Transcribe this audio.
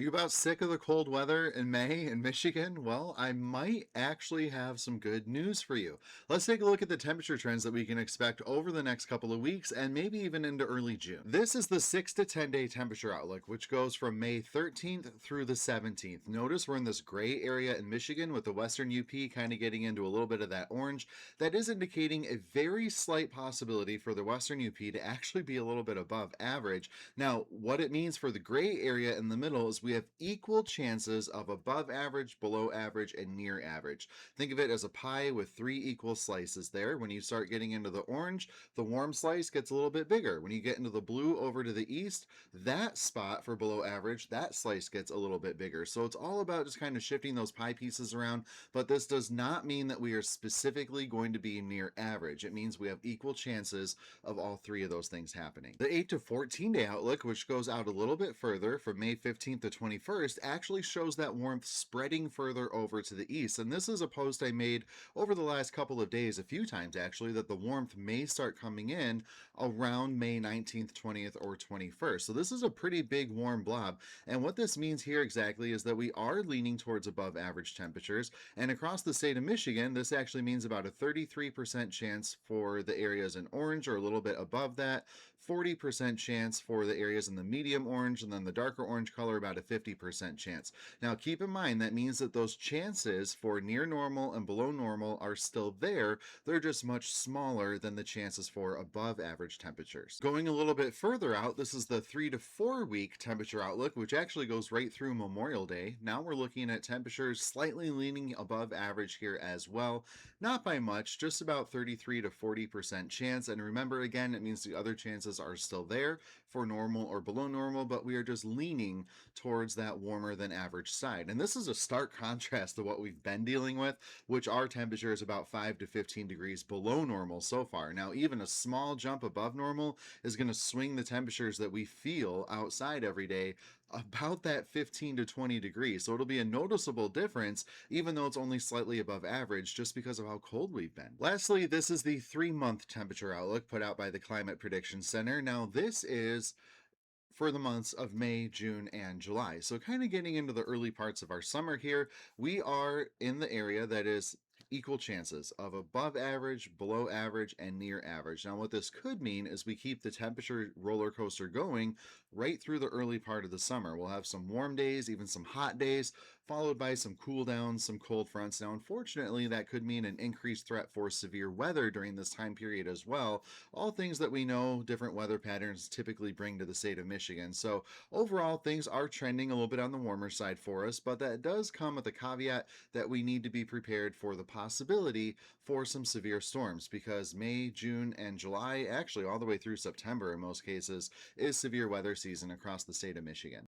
Are you about sick of the cold weather in May in Michigan? Well, I might actually have some good news for you. Let's take a look at the temperature trends that we can expect over the next couple of weeks and maybe even into early June. This is the 6 to 10 day temperature outlook, which goes from May 13th through the 17th. Notice we're in this gray area in Michigan with the western UP kind of getting into a little bit of that orange. That is indicating a very slight possibility for the western UP to actually be a little bit above average. Now, what it means for the gray area in the middle is we have equal chances of above average, below average, and near average. Think of it as a pie with 3 equal slices there. When you start getting into the orange, the warm slice gets a little bit bigger. When you get into the blue over to the east, that spot for below average, that slice gets a little bit bigger. So it's all about just kind of shifting those pie pieces around, but this does not mean that we are specifically going to be near average. It means we have equal chances of all three of those things happening. The 8 to 14 day outlook, which goes out a little bit further from May 15th to 21st, actually shows that warmth spreading further over to the east. And this is a post I made over the last couple of days, a few times actually, that the warmth may start coming in around May 19th, 20th, or 21st. So this is a pretty big warm blob. And what this means here exactly is that we are leaning towards above average temperatures. And across the state of Michigan, this actually means about a 33% chance for the areas in orange or a little bit above that, 40% chance for the areas in the medium orange, and then the darker orange color about a 50% chance. Now keep in mind that means that those chances for near normal and below normal are still there. They're just much smaller than the chances for above average temperatures. Going a little bit further out, this is the 3 to 4 week temperature outlook, which actually goes right through Memorial Day. Now we're looking at temperatures slightly leaning above average here as well. Not by much, just about 33 to 40% chance. And remember, again, it means the other chances are still there for normal or below normal, but we are just leaning towards that warmer than average side. And this is a stark contrast to what we've been dealing with, which our temperature is about 5 to 15 degrees below normal so far. Now, even a small jump above normal is going to swing the temperatures that we feel outside every day about that 15 to 20 degrees. So it'll be a noticeable difference, even though it's only slightly above average, just because of how cold we've been. Lastly, this is the 3-month temperature outlook put out by the Climate Prediction Center. Now, this is for the months of May, June, and July. So kind of getting into the early parts of our summer here, we are in the area that is equal chances of above average, below average, and near average. Now, what this could mean is we keep the temperature roller coaster going right through the early part of the summer. We'll have some warm days, even some hot days, followed by some cool downs, some cold fronts. Now, unfortunately, that could mean an increased threat for severe weather during this time period as well. All things that we know different weather patterns typically bring to the state of Michigan. So overall, things are trending a little bit on the warmer side for us, but that does come with a caveat that we need to be prepared for the possibility for some severe storms, because May, June, and July, actually all the way through September in most cases, is severe weather season across the state of Michigan.